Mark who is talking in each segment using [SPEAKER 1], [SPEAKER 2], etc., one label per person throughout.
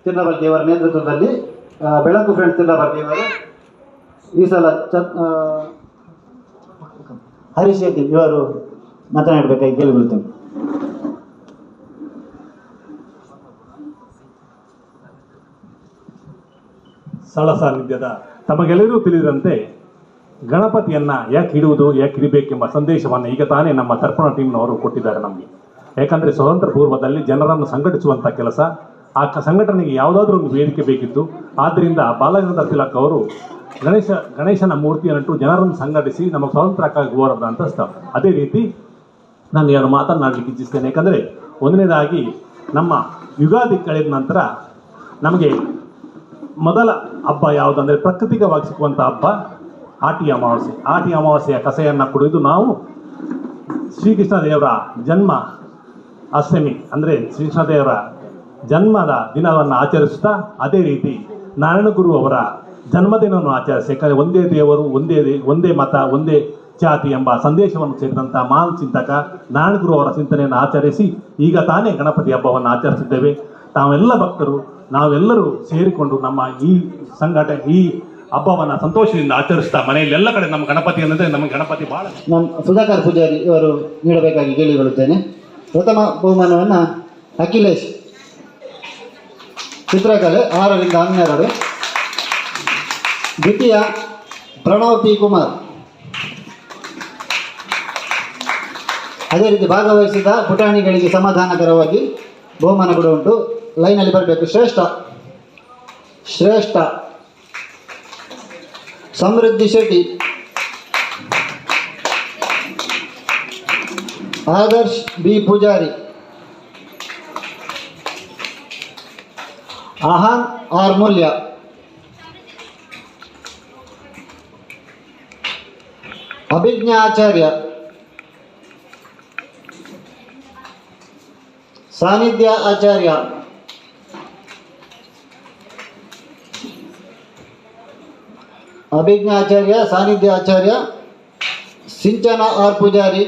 [SPEAKER 1] ತಿರ್ನಬರ್ಗಿಯವರ ನೇತೃತ್ವದಲ್ಲಿ ಬೆಳಕು ಫ್ರೆಂಡ್ಸ್ ತಿರ್ನಬರ್ಗಿಯವರು ಈ ಸಲ ಹರೀಶ್ ಶೆಟ್ಟಿ ಇವರು ಮಾತನಾಡಬೇಕಾಗಿ ಕೇಳಿಬಿಡ್ತೇನೆ.
[SPEAKER 2] ಸ್ಥಳ ಸಾನ್ನಿಧ್ಯದ ತಮಗೆಲ್ಲರಿಗೂ ತಿಳಿದಂತೆ ಗಣಪತಿಯನ್ನ ಯಾಕೆ ಇಡುವುದು, ಯಾಕೆ ಇಡಬೇಕೆಂಬ ಸಂದೇಶವನ್ನು ಈಗ ತಾನೇ ನಮ್ಮ ತರ್ಪಣ ಟೀಮ್ನವರು ಕೊಟ್ಟಿದ್ದಾರೆ ನಮಗೆ. ಯಾಕಂದರೆ ಸ್ವತಂತ್ರ ಪೂರ್ವದಲ್ಲಿ ಜನರನ್ನು ಸಂಘಟಿಸುವಂಥ ಕೆಲಸ, ಆ ಸಂಘಟನೆಗೆ ಯಾವುದಾದ್ರೂ ಒಂದು ವೇದಿಕೆ ಬೇಕಿತ್ತು. ಆದ್ದರಿಂದ ಬಾಲಗಂಗಾಧರ ತಿಲಕ್ ಅವರು ಗಣೇಶನ ಮೂರ್ತಿಯನ್ನಿಟ್ಟು ಜನರನ್ನು ಸಂಘಟಿಸಿ ನಮಗೆ ಸ್ವಾತಂತ್ರ್ಯಕ್ಕಾಗಿ ಹೋರಾಡಿದಂಥ ಸ್ಥಳ. ಅದೇ ರೀತಿ ನಾನು ಎರಡು ಮಾತನಾಡಲಿಕ್ಕೆ ಇಚ್ಛಿಸ್ತೇನೆ. ಯಾಕಂದರೆ ಒಂದನೇದಾಗಿ ನಮ್ಮ ಯುಗಾದಿ ಕಳೆದ ನಂತರ ನಮಗೆ ಮೊದಲ ಹಬ್ಬ ಯಾವುದಂದರೆ ಪ್ರಾಕೃತಿಕವಾಗಿ ಸಿಕ್ಕುವಂಥ ಹಬ್ಬ ಆಟಿ ಅಮಾವಾಸ್ಯೆ. ಆಟಿ ಅಮಾವಾಸ್ಯೆಯ ಕಸೆಯನ್ನು ಕುಡಿದು ನಾವು ಶ್ರೀಕೃಷ್ಣ ದೇವರ ಜನ್ಮ ಅಷ್ಟಮಿ ಅಂದರೆ ಶ್ರೀಕೃಷ್ಣ ದೇವರ ಜನ್ಮದ ದಿನವನ್ನು ಆಚರಿಸುತ್ತಾ, ಅದೇ ರೀತಿ ನಾರಾಯಣಗುರು ಅವರ ಜನ್ಮದಿನವನ್ನು ಆಚರಿಸಿ, ಯಾಕಂದರೆ ಒಂದೇ ದೇವರು, ಒಂದೇ ಮತ, ಒಂದೇ ಜಾತಿ ಎಂಬ ಸಂದೇಶವನ್ನು ಸೇರಿದಂಥ ಮಹಾನ್ ಚಿಂತಕ ನಾರಾಯಣಗುರು ಅವರ ಚಿಂತನೆಯನ್ನು ಆಚರಿಸಿ ಈಗ ತಾನೇ ಗಣಪತಿ ಹಬ್ಬವನ್ನು ಆಚರಿಸಿದ್ದೇವೆ. ತಾವೆಲ್ಲ ಭಕ್ತರು ನಾವೆಲ್ಲರೂ ಸೇರಿಕೊಂಡು ನಮ್ಮ ಈ ಹಬ್ಬವನ್ನು ಸಂತೋಷದಿಂದ ಆಚರಿಸ್ತಾ ಮನೆಯಲ್ಲಿ ಎಲ್ಲ ಕಡೆ ನಮ್ಮ ಗಣಪತಿ ಅಂದರೆ ನಮಗೆ ಗಣಪತಿ ಭಾಳ.
[SPEAKER 1] ನಾನು ಸುಧಾಕರ್ ಪೂಜಾರಿ ಇವರು ನೀಡಬೇಕಾಗಿ ಕೇಳಿಕೊಳ್ಳುತ್ತೇನೆ. ಪ್ರಥಮ ಬಹುಮಾನವನ್ನು ಅಖಿಲೇಶ್ ಚಿತ್ರಕಲೆ 6ರಿಂದ 12, ದ್ವಿತೀಯ ಪ್ರಣವ್ ಪಿ ಕುಮಾರ್, ಅದೇ ರೀತಿ ಭಾಗವಹಿಸಿದ ಪುಟಾಣಿಗಳಿಗೆ ಸಮಾಧಾನಕರವಾಗಿ ಬಹುಮಾನ ಕೂಡ ಉಂಟು. ಲೈನಲ್ಲಿ ಬರಬೇಕು. ಶ್ರೇಷ್ಠ ಸಮೃದ್ಧಿ ಶೆಟ್ಟಿ, ಆದರ್ಶ್ ಬಿ ಪೂಜಾರಿ, ಆಹಾನ್ ಆರ್ ಮೂಲ್ಯ, ಅಭಿಜ್ಞಾ ಆಚಾರ್ಯ, ಸಾನ್ನಿಧ್ಯ ಆಚಾರ್ಯ, ಅಭಿಜ್ಞಾ ಆಚಾರ್ಯ, ಸಾನ್ನಿಧ್ಯ ಆಚಾರ್ಯ, ಸಿಂಚನ ಆರ್ ಪೂಜಾರಿ,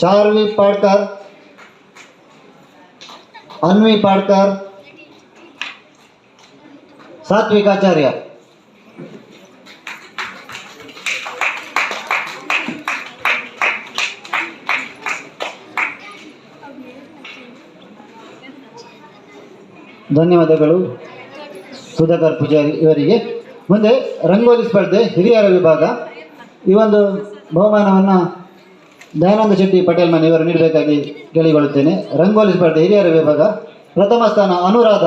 [SPEAKER 1] ಚಾರ್ವಿ ಪಾಡ್ಕರ್, ಅನ್ವಿ ಪಾಡ್ಕರ್, ಸಾತ್ವಿಕ್ ಆಚಾರ್ಯ. ಧನ್ಯವಾದಗಳು ಸುಧಾಕರ್ ಪೂಜಾರಿ ಇವರಿಗೆ. ಮುಂದೆ ರಂಗೋಲಿ ಸ್ಪರ್ಧೆ ಹಿರಿಯರ ವಿಭಾಗ. ಈ ಒಂದು ಬಹುಮಾನವನ್ನು ದಯಾನಂದ ಶೆಟ್ಟಿ ಪಟೇಲ್ ಮನೆ ಇವರು ನೀಡಬೇಕಾಗಿ ಕೇಳಿಕೊಳ್ಳುತ್ತೇನೆ. ರಂಗೋಲಿ ಸ್ಪರ್ಧೆ ಹಿರಿಯರ ವಿಭಾಗ ಪ್ರಥಮ ಸ್ಥಾನ ಅನುರಾಧ,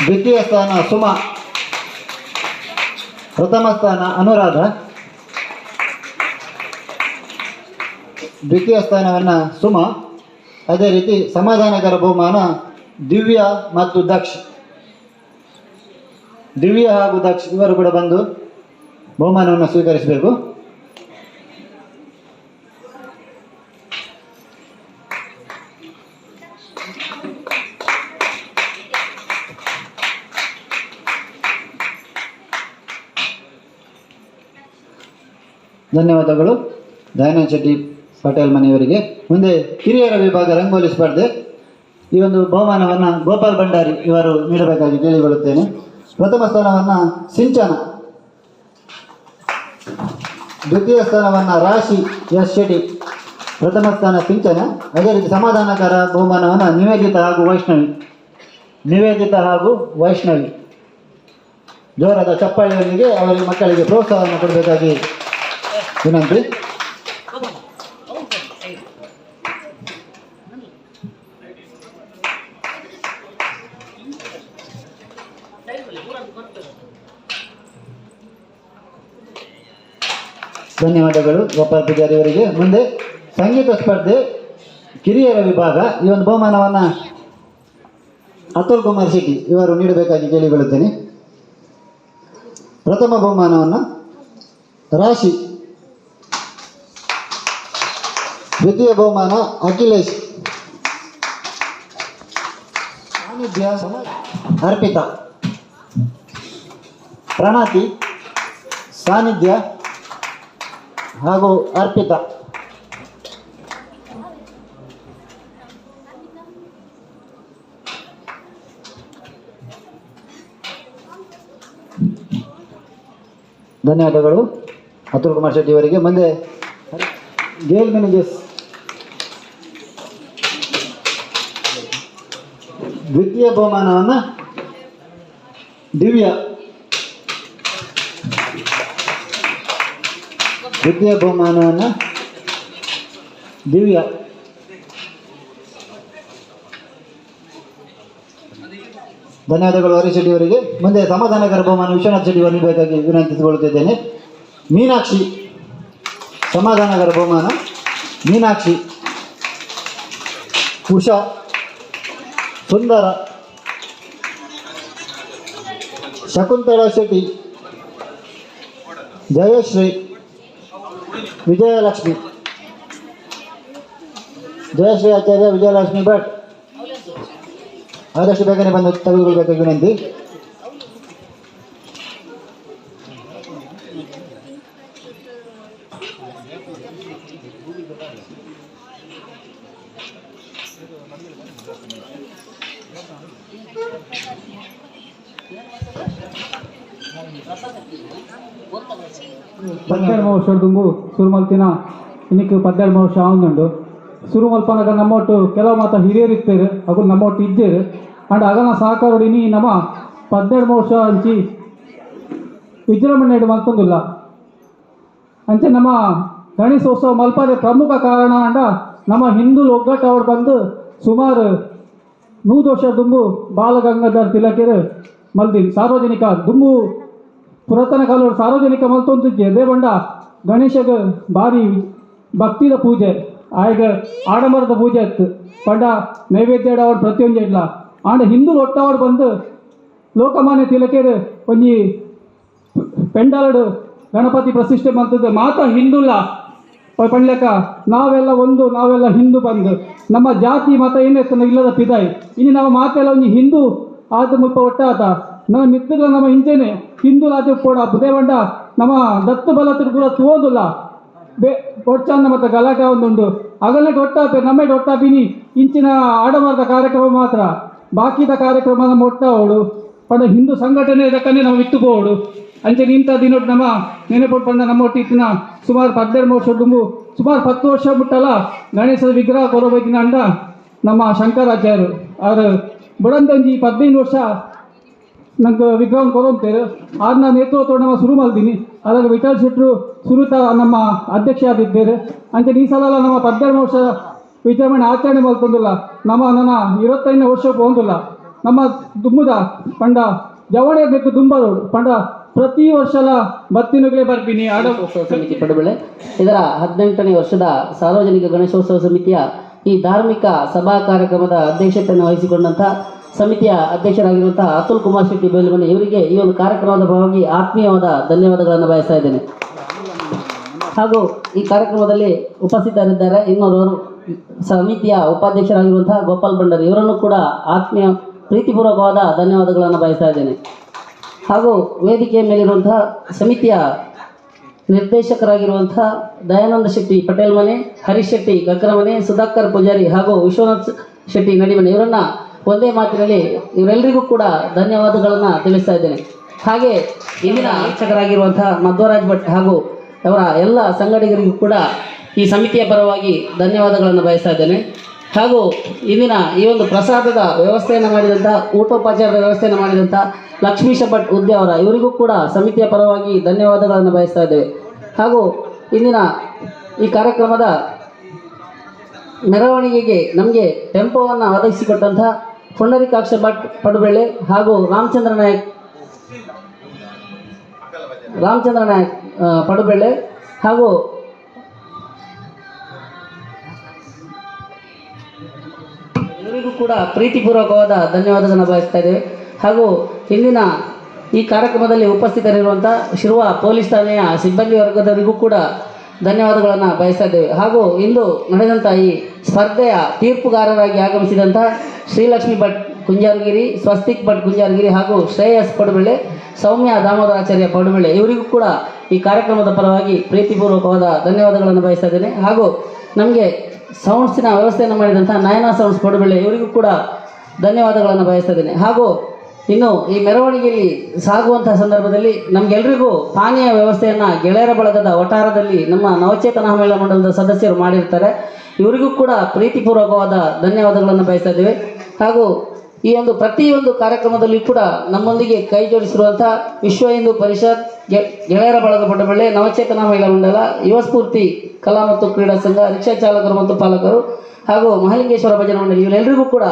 [SPEAKER 1] ದ್ವಿತೀಯ ಸ್ಥಾನ ಸುಮಾ, ಪ್ರಥಮ ಸ್ಥಾನ ಅನುರಾಧ, ದ್ವಿತೀಯ ಸ್ಥಾನವನ್ನು ಸುಮಾ. ಅದೇ ರೀತಿ ಸಮಾಧಾನಕರ ಬಹುಮಾನ ದಿವ್ಯ ಮತ್ತು ದಕ್ಷ್. ದಿವ್ಯ ಹಾಗೂ ದಕ್ಷ್ ಇವರು ಕೂಡ ಬಂದು ಬಹುಮಾನವನ್ನು ಸ್ವೀಕರಿಸಬೇಕು. ಧನ್ಯವಾದಗಳು ದಯಾನಂದ ಶೆಟ್ಟಿ ಪಟೇಲ್ ಮನೆಯವರಿಗೆ. ಮುಂದೆ ಹಿರಿಯರ ವಿಭಾಗ ರಂಗೋಲಿ ಸ್ಪರ್ಧೆ. ಈ ಒಂದು ಬಹುಮಾನವನ್ನು ಗೋಪಾಲ್ ಭಂಡಾರಿ ಇವರು ನೀಡಬೇಕಾಗಿ ಕೇಳಿಕೊಳ್ಳುತ್ತೇನೆ. ಪ್ರಥಮ ಸ್ಥಾನವನ್ನು ಸಿಂಚನ, ದ್ವಿತೀಯ ಸ್ಥಾನವನ್ನು ರಾಶಿ ಎಸ್ ಶೆಟ್ಟಿ, ಪ್ರಥಮ ಸ್ಥಾನ ಸಿಂಚನ. ಅದೇ ರೀತಿ ಸಮಾಧಾನಕರ ಬಹುಮಾನವನ್ನು ನಿವೇದಿತ ಹಾಗೂ ವೈಷ್ಣವಿ. ಜೋರಾದ ಚಪ್ಪಾಳೆಯೊಂದಿಗೆ ಅವರಿಗೆ ಮಕ್ಕಳಿಗೆ ಪ್ರೋತ್ಸಾಹವನ್ನು ಕೊಡಬೇಕಾಗಿ ವಿನಂತಿ. ಧನ್ಯವಾದಗಳು ಗೋಪಾಲ್ ಪೂಜಾರಿ ಅವರಿಗೆ. ಮುಂದೆ ಸಂಗೀತ ಸ್ಪರ್ಧೆ ಕಿರಿಯರ ವಿಭಾಗ, ಈ ಒಂದು ಬಹುಮಾನವನ್ನು ಅತುಲ್ ಕುಮಾರ್ ಶೆಟ್ಟಿ ಇವರು ನೀಡಬೇಕಾಗಿ ಕೇಳಿಕೊಳ್ಳುತ್ತೇನೆ. ಪ್ರಥಮ ಬಹುಮಾನವನ್ನು ರಾಶಿ, ದ್ವಿತೀಯ ಬಹುಮಾನ ಅಖಿಲೇಶ್, ಸಾನ್ನಿಧ್ಯ ಅರ್ಪಿತಾ, ಪ್ರಣಾತಿ, ಸಾನ್ನಿಧ್ಯ ಹಾಗೂ ಅರ್ಪಿತಾ. ಧನ್ಯವಾದಗಳು ಅತುಲ್ ಕುಮಾರ್ ಶೆಟ್ಟಿ ಅವರಿಗೆ. ಮುಂದೆ ಗೇಲ್ ಮೆನಿಜಸ್ ದ್ವಿತೀಯ ಬಹುಮಾನವನ್ನು ದಿವ್ಯಾ, ದ್ವಿತೀಯ ಬಹುಮಾನವನ್ನು ದಿವ್ಯಾ. ಧನ್ಯವಾದಗಳು ಹರೀಶ್ ಶೆಟ್ಟಿ ಅವರಿಗೆ. ಮುಂದೆ ಸಮಾಧಾನಕರ ಬಹುಮಾನ ವಿಶ್ವನಾಥ್ ಶೆಟ್ಟಿ ಅವರು ನೀಡಬೇಕಾಗಿ ವಿನಂತಿಸಿಕೊಳ್ಳುತ್ತಿದ್ದೇನೆ. ಮೀನಾಕ್ಷಿ, ಸಮಾಧಾನಕರ ಬಹುಮಾನ ಮೀನಾಕ್ಷಿ, ಉಷಾ, ಸುಂದರ, ಶಕುಂತಲಾ ಶೆಟ್ಟಿ, ಜಯಶ್ರೀ, ವಿಜಯಲಕ್ಷ್ಮಿ, ಜಯಶ್ರೀ ಆಚಾರ್ಯ, ವಿಜಯಲಕ್ಷ್ಮಿ ಭಟ್. ಆದಷ್ಟು ಬೇಗನೆ ಬಂದು ತೆಗೆದುಕೊಳ್ಬೇಕಾಗಿ ವಿನಂತಿ.
[SPEAKER 3] పద్దెనిమిది ವರ್ಷ దుంగు ಸುರುಮಲ್ತಿನ ಇನ್ನಿಕ್ಕೆ 17 ವರ್ಷ ಆವೊಂದುಂಡು. ಸುರುಮಲ್ಪನಗ ನಮ್ಮೊಟ್ಟು ಕೆಲವು ಮಾತ ಹಿರಿಯರು ಇರ್ತೇರು ಹಾಗೂ ನಮ್ಮೊಟ್ಟು ಇದ್ದೇರು ಅಂಡ್ ಅಗನ ಸಹಕಾರೊಡಿನಿ ನಮ್ಮ 17 ವರ್ಷ ಹಂಚಿ ವಿಜೃಂಭಣೆ ಮಲ್ತೊಂದುಲ್ಲ. ಅಂಚೆ ನಮ್ಮ ಗಣೇಶೋತ್ಸವ ಮಲ್ಪದೆ ಪ್ರಮುಖ ಕಾರಣ ಅಂಡ ನಮ್ಮ ಹಿಂದೂ ಒಗ್ಗಟ್ಟು ಅವ್ರು ಬಂದು ಸುಮಾರು 100 ವರ್ಷ ದುಂಬು ಬಾಲಗಂಗಾಧರ್ ತಿಲಕರು ಮಲ್ದಿನಿ ಸಾರ್ವಜನಿಕ ದುಂಬು ಪುರಾತನ ಕಾಲದ ಸಾರ್ವಜನಿಕ ಮಲ್ತೊಂದಿದ್ದೆ ಅದೇ ಬಂಡ ಗಣೇಶಗ ಭಾರಿ ಭಕ್ತಿದ ಪೂಜೆ ಆಗ ಆಡಂಬರದ ಪೂಜೆ ಇತ್ತು ಪಂಡ ನೈವೇದ್ಯ ಅವ್ರು ಪ್ರತಿಯೊಂದು ಇಲ್ಲ ಆಂಡ ಹಿಂದೂ ಒಟ್ಟವ್ರು ಬಂದು ಲೋಕಮಾನ್ಯ ತಿಲಕರು ಒಂಜಿ ಪೆಂಡಾಲಡು ಗಣಪತಿ ಪ್ರತಿಷ್ಠೆ ಮಾಡ್ತದೆ ಮಾತ್ರ ಹಿಂದೂಲ್ಲ ಪಂಡ್ಲಕ್ಕ ನಾವೆಲ್ಲ ಒಂದು ನಾವೆಲ್ಲ ಹಿಂದೂ ಬಂದು ನಮ್ಮ ಜಾತಿ ಮತ ಏನಿತ್ತು ಇಲ್ಲದ ಪಿದಾಯಿ ಇನ್ನು ನಮ್ಮ ಮಾತೆಲ್ಲ ಒಂಜಿ ಹಿಂದೂ ಆದ ಮುಲ್ಪ ಒಟ್ಟಾತ ನಮ್ಮ ಮಿತ್ರಗಳು ನಮ್ಮ ಇಂಚೆನೆ ಹಿಂದೂ ರಾಜ್ಯ ಕೂಡ ಬುದೇ ಬಂಡ ನಮ್ಮ ದತ್ತು ಬಲತ್ರ ಕೂಡ ತೋದಿಲ್ಲ ಒಟ್ಚಂದ ಮತ್ತು ಗಲಾಟೆ ಒಂದುಂಡು ಅಗಲೇ ಒಟ್ಟಾಪೆ ನಮ್ಮೆ ಒಟ್ಟಾಪಿನಿ ಇಂಚಿನ ಆಡಂಬರದ ಕಾರ್ಯಕ್ರಮ ಮಾತ್ರ ಬಾಕಿದ ಕಾರ್ಯಕ್ರಮ ನಮ್ಮ ಒಟ್ಟಾವಳು ಪಂಡ ಹಿಂದೂ ಸಂಘಟನೆ ಇದಕ್ಕನ್ನೇ ನಾವು ಇಟ್ಟುಕೋವಳು ಅಂಚೆ ನಿಂತ ದಿನೊಟ್ಟು ನಮ್ಮ ನೆನಪೊಟ್ಟು ಬಂದ ನಮ್ಮ ಒಟ್ಟಿನ ಸುಮಾರು 12 ವರ್ಷ ದುಂಬು ಸುಮಾರು 10 ವರ್ಷ ಬಿಟ್ಟಲ್ಲ ಗಣೇಶದ ವಿಗ್ರಹ ಕೊರಬೈತಿನ ಅಂಡ ನಮ್ಮ ಶಂಕರಾಚಾರ್ಯರು ಅವರು ಬುಡಂತಂಜಿ 15 ವರ್ಷ ನಂಗೆ ವಿಗ್ರಹ ಕೊರಂತೇರು ಅದನ್ನ ನೇತೃತ್ವ ನಮ್ಮ ಶುರು ಮಾಡಿದ್ದೀನಿ ಅದಾಗ ವಿಠಲ್ ಶೆಟ್ಟರು ಸುರುತ ನಮ್ಮ ಅಧ್ಯಕ್ಷ ಆಗಿದ್ದೇವೆ ಅಂಚೆ ಈ ಸಲ ನಮ್ಮ 12 ವರ್ಷ ವಿಜೃಂಭಣೆ ಆಚರಣೆ ಮಾಡ್ತಂದಿಲ್ಲ ನಮ್ಮ ನನ್ನ 25ನೇ ವರ್ಷ ಹೋಗಿಲ್ಲ ನಮ್ಮ ದುಂಬುದ ಪಂಡ ಜವಣೆ ಬೇಕು ದುಂಬರು ಪಂಡ ಪ್ರತಿ ವರ್ಷಲ ಬತ್ತಿನಗಳೇ ಬರ್ತೀನಿ
[SPEAKER 4] ಗಣೇಶೋತ್ಸವ ಸಮಿತಿ ಪಡುಬೆಳೆ ಇದರ 18ನೇ ವರ್ಷದ ಸಾರ್ವಜನಿಕ ಗಣೇಶೋತ್ಸವ ಸಮಿತಿಯ ಈ ಧಾರ್ಮಿಕ ಸಭಾ ಕಾರ್ಯಕ್ರಮದ ಅಧ್ಯಕ್ಷತೆಯನ್ನು ವಹಿಸಿಕೊಂಡಂಥ ಸಮಿತಿಯ ಅಧ್ಯಕ್ಷರಾಗಿರುವಂತಹ ಅತುಲ್ ಕುಮಾರ್ ಶೆಟ್ಟಿ ಬೇಲುಮನೆ ಇವರಿಗೆ ಈ ಒಂದು ಕಾರ್ಯಕ್ರಮದ ಭಾಗವಾಗಿ ಆತ್ಮೀಯವಾದ ಧನ್ಯವಾದಗಳನ್ನು ಬಯಸ್ತಾ ಇದ್ದೇನೆ. ಹಾಗೂ ಈ ಕಾರ್ಯಕ್ರಮದಲ್ಲಿ ಉಪಸ್ಥಿತರಿದ್ದಾರೆ ಇನ್ನೋರ್ವರು ಸಮಿತಿಯ ಉಪಾಧ್ಯಕ್ಷರಾಗಿರುವಂತಹ ಗೋಪಾಲ್ ಭಂಡಾರಿ ಇವರನ್ನು ಕೂಡ ಆತ್ಮೀಯ ಪ್ರೀತಿಪೂರ್ವಕವಾದ ಧನ್ಯವಾದಗಳನ್ನು ಬಯಸ್ತಾ ಇದ್ದೇನೆ. ಹಾಗೂ ವೇದಿಕೆಯ ಮೇಲಿರುವಂತಹ ಸಮಿತಿಯ ನಿರ್ದೇಶಕರಾಗಿರುವಂತಹ ದಯಾನಂದ ಶೆಟ್ಟಿ ಪಟೇಲ್ ಮನೆ, ಹರೀಶ್ ಶೆಟ್ಟಿ ಕಕ್ರಮನೆ, ಸುಧಾಕರ್ ಪೂಜಾರಿ ಹಾಗೂ ವಿಶ್ವನಾಥ್ ಶೆಟ್ಟಿ ನಡಿಮನೆ ಇವರನ್ನ ಒಂದೇ ಮಾತಿನಲ್ಲಿ ಇವರೆಲ್ಲರಿಗೂ ಕೂಡ ಧನ್ಯವಾದಗಳನ್ನು ತಿಳಿಸ್ತಾ ಇದ್ದೇನೆ. ಹಾಗೆ ಇಂದಿನ ಶಿಕ್ಷಕರಾಗಿರುವಂತಹ ಮಧ್ವರಾಜ್ ಭಟ್ ಹಾಗೂ ಅವರ ಎಲ್ಲ ಸಂಘಟಕರಿಗೂ ಕೂಡ ಈ ಸಮಿತಿಯ ಪರವಾಗಿ ಧನ್ಯವಾದಗಳನ್ನು ಬಯಸ್ತಾ ಇದ್ದೇನೆ. ಹಾಗೂ ಇಂದಿನ ಈ ಒಂದು ಪ್ರಸಾದದ ವ್ಯವಸ್ಥೆಯನ್ನು ಮಾಡಿದಂಥ ಊಟೋಪಚಾರದ ವ್ಯವಸ್ಥೆಯನ್ನು ಮಾಡಿದಂಥ ಲಕ್ಷ್ಮೀಶ ಭಟ್ ಉದ್ಯ ಅವರ ಇವರಿಗೂ ಕೂಡ ಸಮಿತಿಯ ಪರವಾಗಿ ಧನ್ಯವಾದಗಳನ್ನು ಬಯಸ್ತಾ ಇದ್ದೇವೆ. ಹಾಗೂ ಇಂದಿನ ಈ ಕಾರ್ಯಕ್ರಮದ ಮೆರವಣಿಗೆಗೆ ನಮಗೆ ಟೆಂಪೋವನ್ನು ಒದಗಿಸಿಕೊಟ್ಟಂಥ ಪುಂಡರೀಕಾಕ್ಷ ಭಟ್ ಪಡುಬೆಳೆ ಹಾಗೂ ರಾಮಚಂದ್ರ ನಾಯಕ್ ಪಡುಬೆಳೆ ಹಾಗೂ ಎಲ್ಲರಿಗೂ ಕೂಡ ಪ್ರೀತಿಪೂರ್ವಕವಾದ ಧನ್ಯವಾದಗಳನ್ನು ಬಯಸ್ತಾ ಇದ್ದೇವೆ. ಹಾಗೂ ಇಂದಿನ ಈ ಕಾರ್ಯಕ್ರಮದಲ್ಲಿ ಉಪಸ್ಥಿತರಿರುವಂಥ ಶಿರುವ ಪೊಲೀಸ್ ಠಾಣೆಯ ಸಿಬ್ಬಂದಿ ವರ್ಗದವರಿಗೂ ಕೂಡ ಧನ್ಯವಾದಗಳನ್ನು ಬಯಸ್ತಾ ಇದ್ದೇವೆ. ಹಾಗೂ ಇಂದು ನಡೆದಂಥ ಈ ಸ್ಪರ್ಧೆಯ ತೀರ್ಪುಗಾರರಾಗಿ ಆಗಮಿಸಿದಂಥ ಶ್ರೀಲಕ್ಷ್ಮಿ ಭಟ್ ಕುಂಜಾರಗಿರಿ, ಸ್ವಸ್ತಿಕ್ ಭಟ್ ಕುಂಜಾರಗಿರಿ ಹಾಗೂ ಶ್ರೇಯಸ್ ಪಡುಬೆಳೆ, ಸೌಮ್ಯ ದಾಮೋದರಾಚಾರ್ಯ ಪಡುಬೆಳೆ ಇವರಿಗೂ ಕೂಡ ಈ ಕಾರ್ಯಕ್ರಮದ ಪರವಾಗಿ ಪ್ರೀತಿಪೂರ್ವಕವಾದ ಧನ್ಯವಾದಗಳನ್ನು ಬಯಸ್ತಾ ಇದ್ದೇನೆ. ಹಾಗೂ ನಮಗೆ ಸೌಂಡ್ಸಿನ ವ್ಯವಸ್ಥೆಯನ್ನು ಮಾಡಿದಂಥ ನಯನ ಸೌಂಡ್ಸ್ ಪಡುಬೆಳೆ ಇವರಿಗೂ ಕೂಡ ಧನ್ಯವಾದಗಳನ್ನು ಬಯಸ್ತಾ ಇದ್ದೇನೆ. ಹಾಗೂ ಇನ್ನು ಈ ಮೆರವಣಿಗೆಯಲ್ಲಿ ಸಾಗುವಂತಹ ಸಂದರ್ಭದಲ್ಲಿ ನಮಗೆಲ್ಲರಿಗೂ ಪಾನೀಯ ವ್ಯವಸ್ಥೆಯನ್ನು ಗೆಳೆಯರ ಬಳಗದ ವಠಾರದಲ್ಲಿ ನಮ್ಮ ನವಚೇತನ ಮಹಿಳಾ ಮಂಡಲದ ಸದಸ್ಯರು ಮಾಡಿರ್ತಾರೆ. ಇವರಿಗೂ ಕೂಡ ಪ್ರೀತಿಪೂರ್ವಕವಾದ ಧನ್ಯವಾದಗಳನ್ನು ಬಯಸ್ತಾ ಇದ್ದೇವೆ. ಹಾಗೂ ಈ ಒಂದು ಪ್ರತಿಯೊಂದು ಕಾರ್ಯಕ್ರಮದಲ್ಲಿ ಕೂಡ ನಮ್ಮೊಂದಿಗೆ ಕೈ ಜೋಡಿಸಿರುವಂಥ ವಿಶ್ವ ಹಿಂದೂ ಪರಿಷತ್, ಗೆಳೆಯರ ಬಳಗ ಪಡುಬೆಳೆ, ನವಚೇತನ ಮಹಿಳಾ ಮಂಡಲ, ಯುವ ಸ್ಫೂರ್ತಿ ಕಲಾ ಮತ್ತು ಕ್ರೀಡಾ ಸಂಘ, ರಿಕ್ಷಾ ಚಾಲಕರು ಮತ್ತು ಪಾಲಕರು ಹಾಗೂ ಮಹಾಲಿಂಗೇಶ್ವರ ಭಜನಾ ಮಂಡಳಿ ಇವರೆಲ್ಲರಿಗೂ ಕೂಡ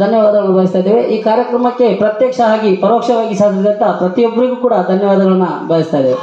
[SPEAKER 4] ಧನ್ಯವಾದಗಳನ್ನು ಬಯಸ್ತಾ ಇದ್ದೇವೆ. ಈ ಕಾರ್ಯಕ್ರಮಕ್ಕೆ ಪ್ರತ್ಯಕ್ಷ ಆಗಿ ಪರೋಕ್ಷವಾಗಿ ಸಾಧಿಸಿದಂಥ ಪ್ರತಿಯೊಬ್ಬರಿಗೂ ಕೂಡ ಧನ್ಯವಾದಗಳನ್ನು ಬಯಸ್ತಾ ಇದ್ದೇವೆ.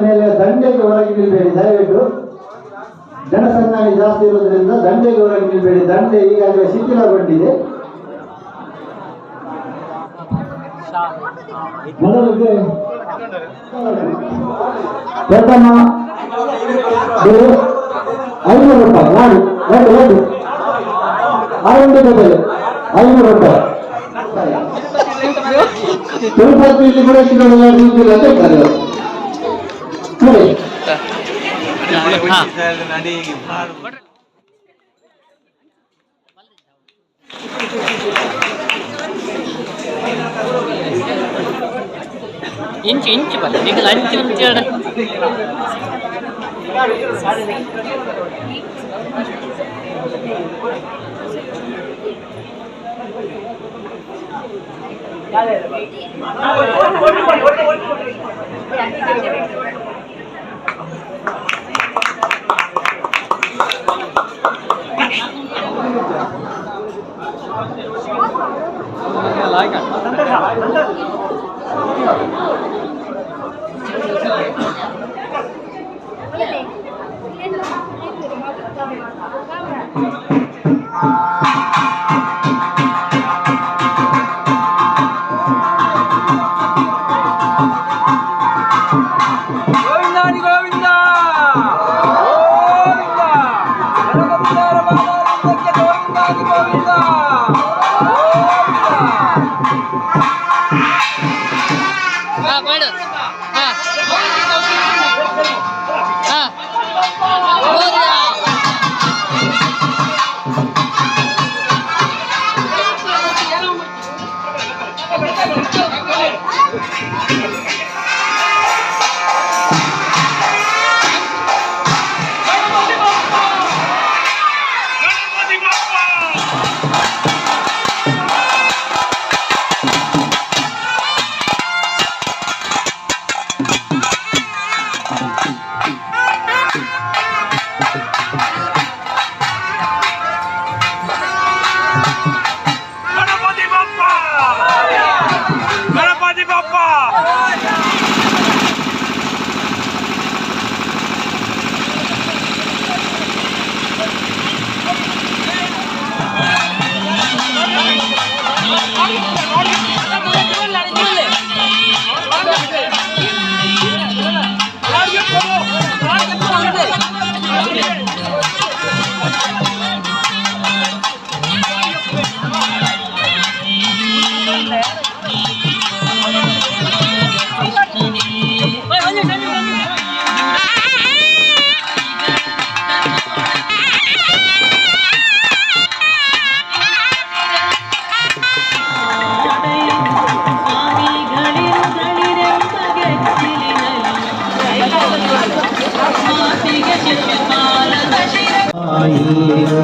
[SPEAKER 1] ಮೇಲೆ ದಂಡೆಗೆ ಹೊರಗೆ ನಿಲ್ಬೇಡಿ, ದಯವಿಟ್ಟು ಜನಸಂದಣಿ ಜಾಸ್ತಿ ಇರೋದ್ರಿಂದ ದಂಡೆಗೆ ಹೊರಗೆ ನಿಲ್ಬೇಡಿ. ದಂಡೆ ಈಗಾಗಲೇ ಶಿಥಿಲಗೊಂಡಿದೆ. ಮೊದಲಿಗೆ ಪ್ರಥಮ 500 ರೂಪಾಯಿ ನಾಡು ಎರಡು ಎರಡು ಆರಂಭಿಕ ಬೆಲೆ 500 ರೂಪಾಯಿ. ತಿರುಪತಿ ಇಲ್ಲಿ ಕೂಡ ನಿಂತಿಲ್ಲ ಅಂತ ಹೇಳ್ತಾರೆ ನೋಡಿ.
[SPEAKER 5] ಇಂಚು ಇಂಚು ಬಲ್ಲ ಈಗ ಅಂಚು ಅಂತೇಳಿ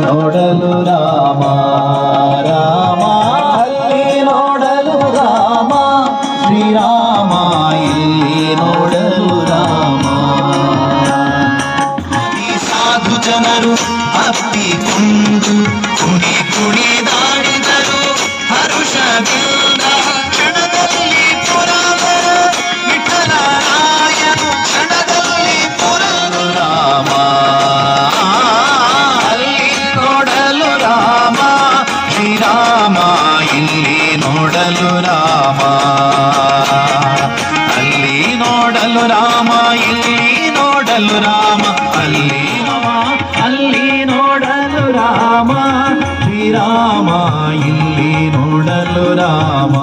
[SPEAKER 6] ನೋಡಲು ರಾಮ ರಾಮ ಅಲ್ಲಿ ನೋಡಲು ರಾಮ ಶ್ರೀರಾಮ ಇಲ್ಲಿ ನೋಡಲು ರಾಮ. ಈ ಸಾಧು ಜನರು ಅಪ್ಪಿಕೊಂಡು ಕುಣಿ ಕುಣಿದಾಡಿದರು ಹರುಷದಿಂದ ಕ್ಷಣದಲ್ಲಿ ಪುರಾಣರು ವಿಠಲರಾಯನು ಕ್ಷಣದಲ್ಲಿ ಪುರಾಣು ರಾಮ ಶ್ರೀರಾಮ ಇಲ್ಲಿ ನೋಡಲು ರಾಮ ಅಲ್ಲಿ ನೋಡಲು ರಾಮ ಇಲ್ಲಿ ನೋಡಲು ರಾಮ ಅಲ್ಲಿ ಅಲ್ಲಿ ನೋಡಲು ರಾಮ ಶ್ರೀರಾಮ ಇಲ್ಲಿ ನೋಡಲು ರಾಮ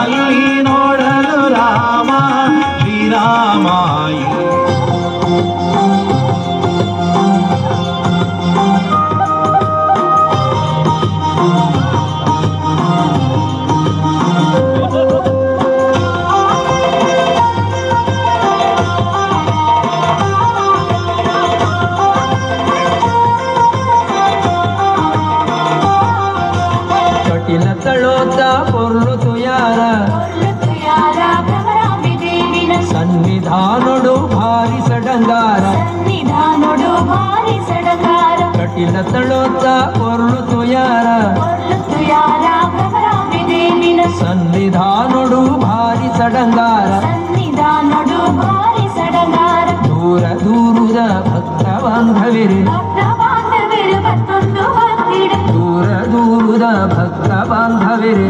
[SPEAKER 6] ಅಲ್ಲಿ ನೋಡಲು ರಾಮ ಶ್ರೀರಾಮ
[SPEAKER 7] ಸನ್ನಿಧಾನೊಡು ಭಾರಿ ಸಡಂಗಾರ ಕಟಿಲ ತಳೋತ ಕೊರ್ಲು ತುಯಾರ ಸನ್ನಿಧಾನೊಡು ಭಾರಿ ಸಡಂಗಾರ ದೂರ ದೂರದ ಭಕ್ತ ಬಾಂಧವಿರು ದೂರ ದೂರದ ಭಕ್ತ ಬಾಂಧವಿರು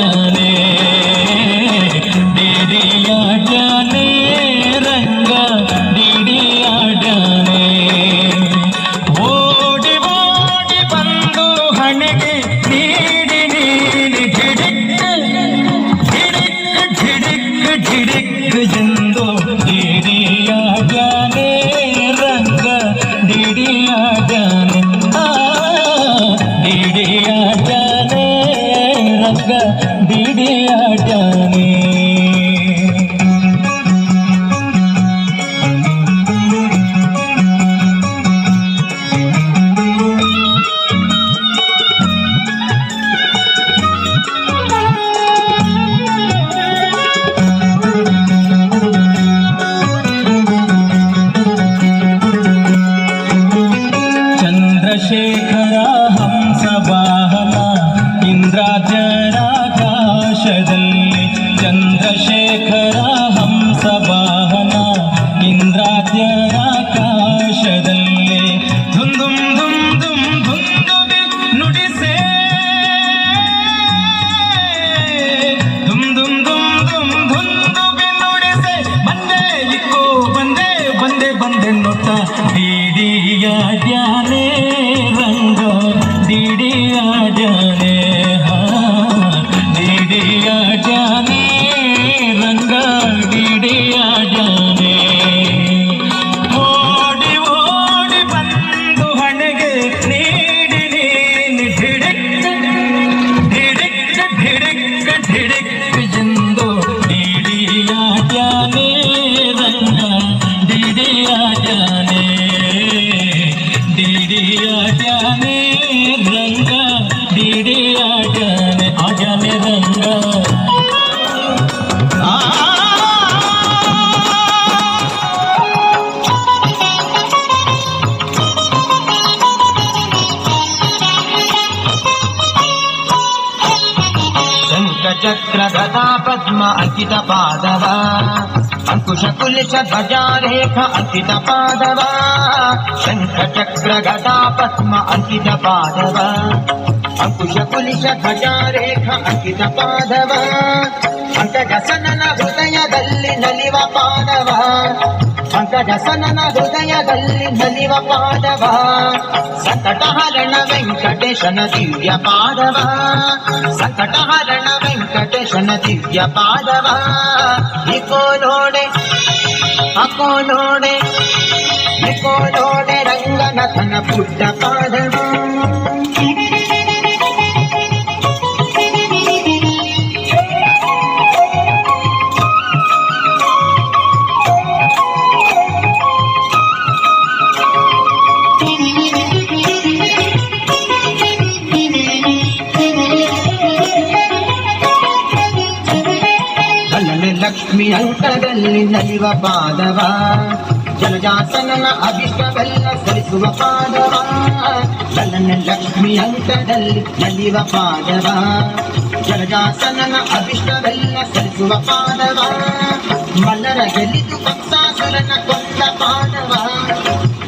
[SPEAKER 6] ಜಾನೆ ಡಿಡಿಯ ಜಾನೆ ರಂಗ ಡಿಡಿಯ ಜಾನೆ ಓಡಿ ಓಡಿ ಬಂದು ಹಣೆಗೆ ನೀಡಿ ನೀಡಿ ಝಿಡಿಕ್ ಝಿಡಿಕ್ ಝಿಡಿಕ್ ಝಿಡಿಕ್ ಎಂದು ಡಿಡಿಯ ಜಾನೆ ರಂಗ ಡಿಡಿಯ ಜಾನೆ ಡಿಡಿಯ ಜಾನೆ ರಂಗ ಡಿಡಿಯ ಜಾನೆ ಚಂದ್ರಶೇಖರ ಹಂಸವಾಹನ ಇಂದ್ರಾದ್ಯರಾಕಾಶದಲ್ಲಿ ಚಂದ್ರಶೇಖರ ಹಂಸವಾಹನ ಇಂದ್ರಾದ್ಯರಾಕಾಶದಲ್ಲಿ ಧುಮ್ ಧುಮ್ ಧುಮ್ ಧುಮ್ ಧುಂದುಬಿ ನುಡಿಸೆ ಧುಮ್ ಧುಮ್ ಧುಮ್ ಧುಮ್ ಧುಂದುಬಿ ನುಡಿಸೆ ಬಂದೆ ಇಕ್ಕೋ ಬಂದೆ ಬಂದೆ ಬಂದೆ ನೋಟ ಡಿಡಿಯ ಜಾನೆ ರಂಗ ಡಿಡಿಯ ಜಾನೆ ಡಿಡಿಯ ಜಾನೆ ರಂಗ ಡಿಡಿಯ ಜಾನೆ ಓಡಿ ಓಡಿ ಬಂದು ಹಣೆಗೆ ನೀಡಿ ನೀಡಿ ಧಿಡಿಕ್ ಧಿಡಿಕ್ ಧಿಡಿಕ್ ಧಿಡಿಕ್ ಎಂದು ಡಿಡಿಯ ಜಾನೆ ರಂಗ ಡಿಡಿಯ ಜಾನೆ ಡಿಡಿಯ ಜಾನೆ ರಂಗ ಡಿಡಿಯ ಜಾನೆ ಆ ಜಾನೆ ರಂಗ ಶಂಖಚಕ್ರ ಗದಾ ಪದ್ಮ ಅಂಕಿತ ಪಾದವ ಅಂಕುಶ ಕುಲಿಶ ಧ್ವಜಾರೇಖ ಅಂಕಿತ ಪಾದವ ಶಂಖಚಕ್ರ ಗದಾ ಪದ್ಮ ಅಂಕಿತ ಪಾದವ ಅಂಕುಶ ಕುಲಿಶ ಧ್ವಜಾರೇಖ ಅಂಕಿತ ಪಾದವ ಪಂಕಜಸನನ ಹೃದಯದಲ್ಲಿ ನಲಿವ ಪಾದವ ಪಂಕಜಸನನ ಹೃದಯದಲ್ಲಿ ನಲಿವ ಪಾದವ ಸಂಕಟಹರಣ ವೆಂಕಟೇಶನ ದಿವ್ಯ ಪಾದವ ಸಂಕಟಹರಣ ವೆಂಕಟೇಶನ ದಿವ್ಯ ಪಾದವ ಇಕೋ ನೋಡೆ ಅಕೋ ನೋಡೆ ಇಕೋ ನೋಡೆ ರಂಗನಾಥನ ಪುಟ್ಟ ಪಾದವ ಲಕ್ಷ್ಮಿ ಅಂಕದಲ್ಲಿ ನಲಿವ ಪಾದವ ಜಲಜಾಸನನ ಅಭಿಷ್ಟವೆಲ್ಲ ಸರಿಸುವ ಪಾದವ ಲಲನ ಲಕ್ಷ್ಮಿ ಅಂಕದಲ್ಲಿ ನಲಿವ ಪಾದವ ಜಲಜಾಸನನ ಅಭಿಷ್ಟವೆಲ್ಲ ಸರಿಸುವ ಪಾದವ ಮಲ್ಲರ ಗೆಲ್ಲಿದು ಕಂಸಾಸುರನ ಕೊಂದ ಪಾದವ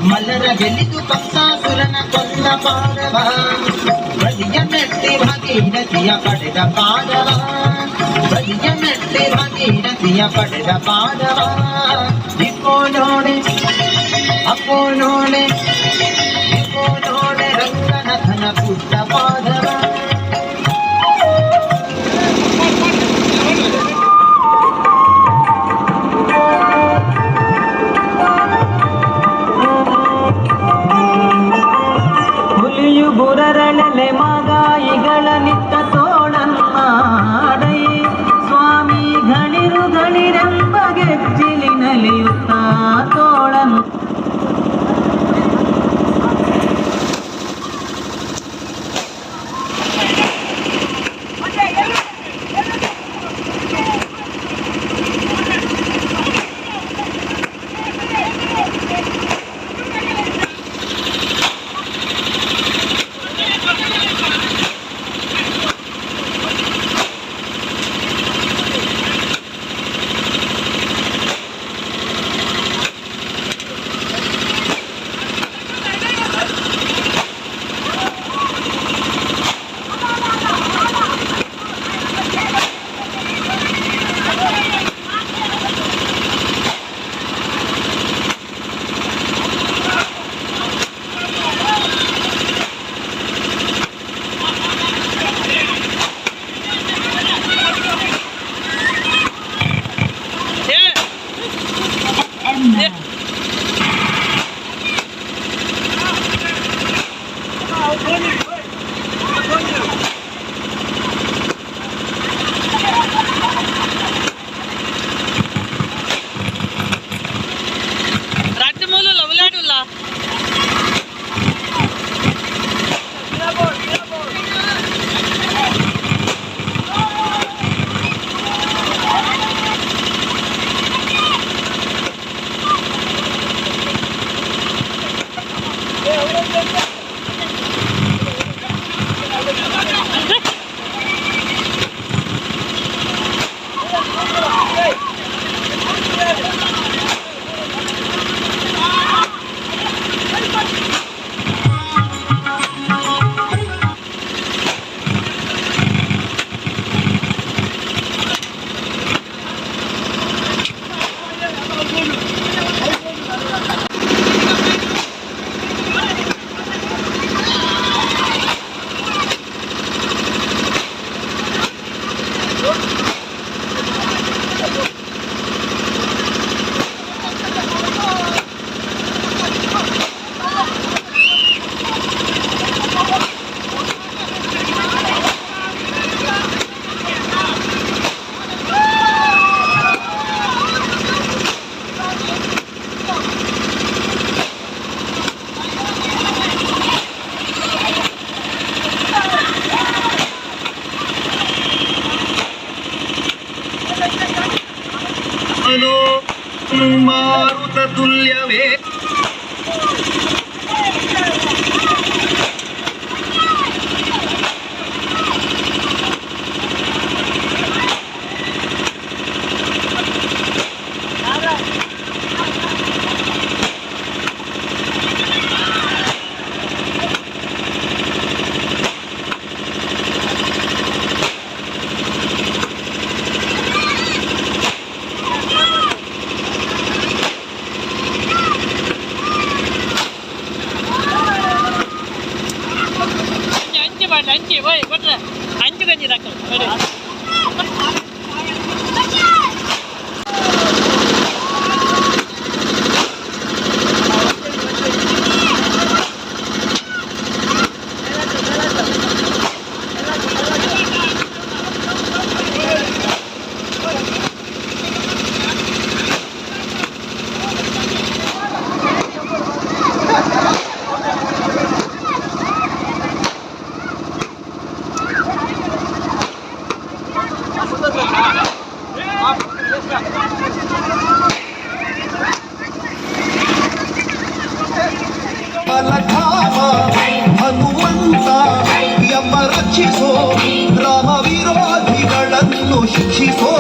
[SPEAKER 6] ಮಲ್ಲರ ಗೆಲ್ಲಿದು ಕಂಸಾಸುರನ ಕೊಂದ ಪಾದವ ಬಲಿಯ ಮೆಟ್ಟಿ ಭಾಗೀರಥಿಯ ಪಡೆದ ಪಾದವ ಬಲಿಯ ಮೆಟ್ಟಿ ಭಾಗೀರಥಿಯ ಪಡೆದ ಪಾದವ ಇಕೋ ನೋಡೆ ಅಕೋ ನೋಡೆ ಇಕೋ ನೋಡೆ ರಂಗನಾಥನ ಪುಟ್ಟ ಪಾದವ
[SPEAKER 7] ಹುಲಿಯು ಬುರರಳಲೆ ಮಗಾಯಿಗಳ ನಿತ್ತ ತೋಳನ್ನಾಡೈ ಸ್ವಾಮಿ ಘಣಿರು ಘಣಿರೆಂಬ ಗೆಜ್ಜಿಲಿ ನಲಿಯುತ್ತಾ ತೋಳನ್
[SPEAKER 6] ಮನೋ ಮಾರುತ ತುಲ್ಯವೇ
[SPEAKER 5] ಅಂಚಿ ಹೋಯ್ ಕೊಟ್ರೆ ಅಂಚು ಗಂಜಿ ನೋಡಿ
[SPEAKER 6] ಹನುಮಂತ ಎಂಬ ರಕ್ಷಿಸೋ ರಾಮ ವಿರೋಧಿಗಳನ್ನು ಶಿಕ್ಷಿಸೋ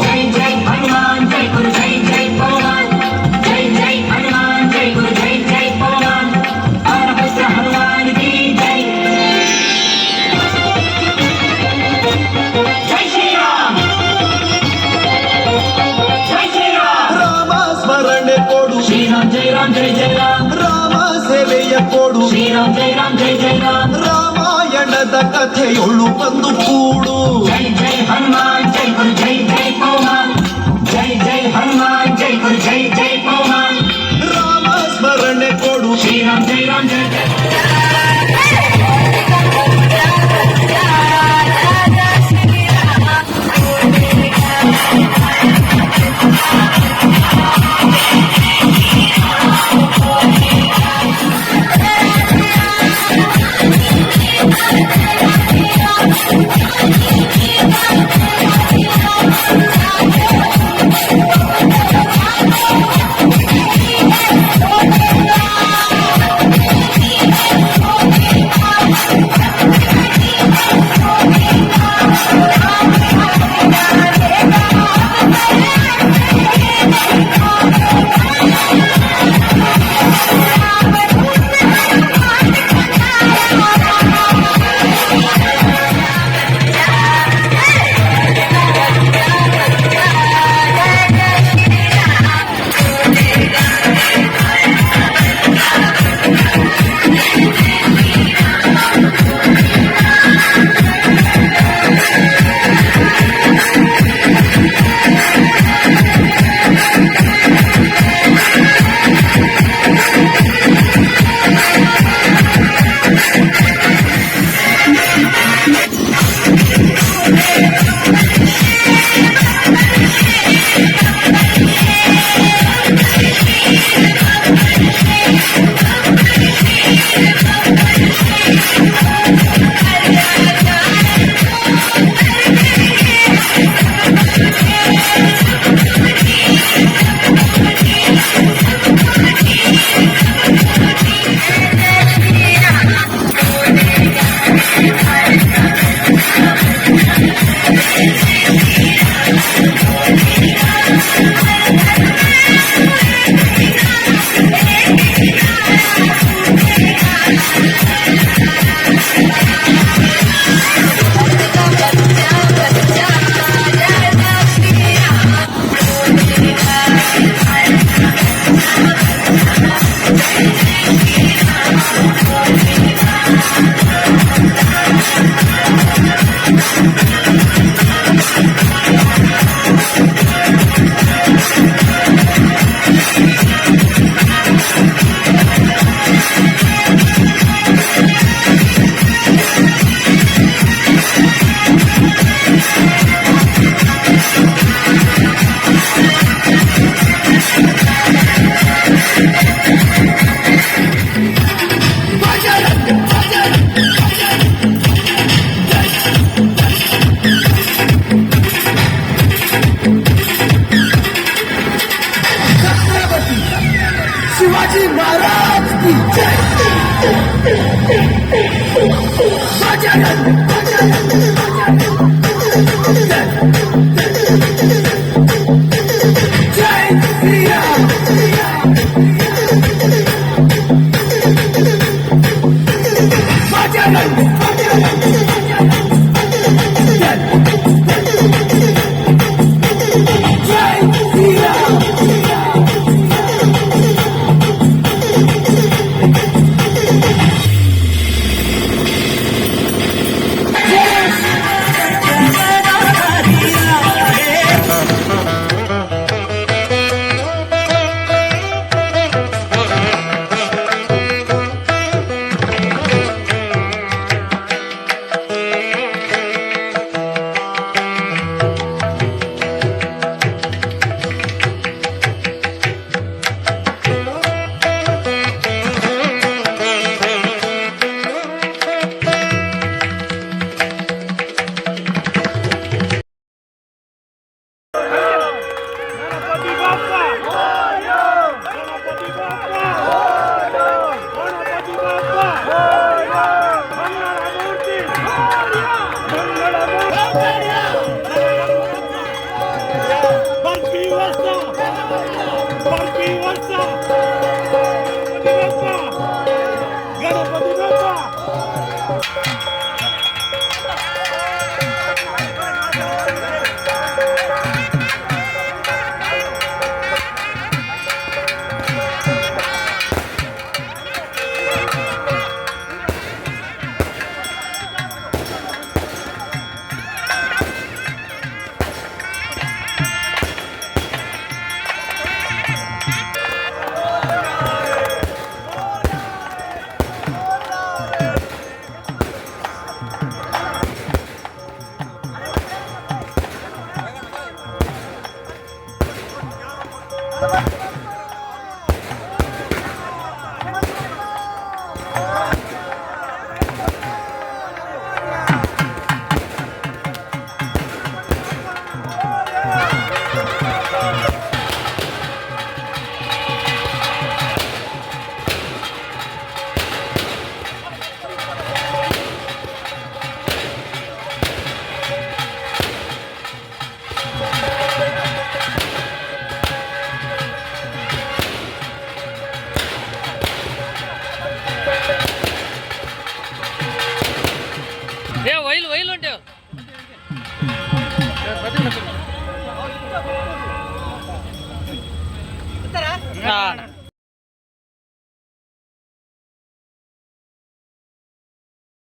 [SPEAKER 7] ಜೈ ಜೈ ಹನುಮಾನ್ ಜೈ ಗುರು ಜೈ ಜೈ ಪವಮಾನ್ ಜೈ ಜೈ ಹನುಮಾನ್ ಜೈ ಗುರು ಜೈ ಜೈ ಪವಮಾನ್ ಪರಮಪುತ್ರ ಹನುಮಾನ್ ಕಿ ಜೈ ಜೈ ಶ್ರೀರಾಮ್ ಜೈ ಶ್ರೀರಾಮ್
[SPEAKER 6] ರಾಮ ಸ್ಮರಣೆ ಕೊಡು
[SPEAKER 7] ಶ್ರೀರಾಮ್ ಜೈ ರಾಮ್ ಜೈ ಜೈ ರಾಮ್
[SPEAKER 6] ರಾಮ ಸೇವೆಯ ಕೊಡು
[SPEAKER 7] ಶ್ರೀರಾಮ್ ಜೈ ರಾಮ್ ಜೈ ಜೈ ರಾಮ್
[SPEAKER 6] ರಾಮಾಯಣದ ಕಥೆಯೊಳು ಬಂದು ಕೂಡು
[SPEAKER 7] ಜೈ ಜೈ ಹನುಮಾನ್ ಜೈ ಗುರು ಜೈ ಜೈ ಪವಮಾನ್ ಜೈ ಜೈ ಹನುಮಾನ್ ಜೈ ಗುರು ಜೈ ಜೈ ಪವಮಾನ್
[SPEAKER 6] ರಾಮ ಸ್ಮರಣೆ ಕೊಡು
[SPEAKER 7] ಶ್ರೀರಾಮ್ ಜೈ ರಾಮ್ ಜೈ ಜೈ
[SPEAKER 8] Thank you.
[SPEAKER 5] ವೈಲ್ ಉಂಟು ಹಾ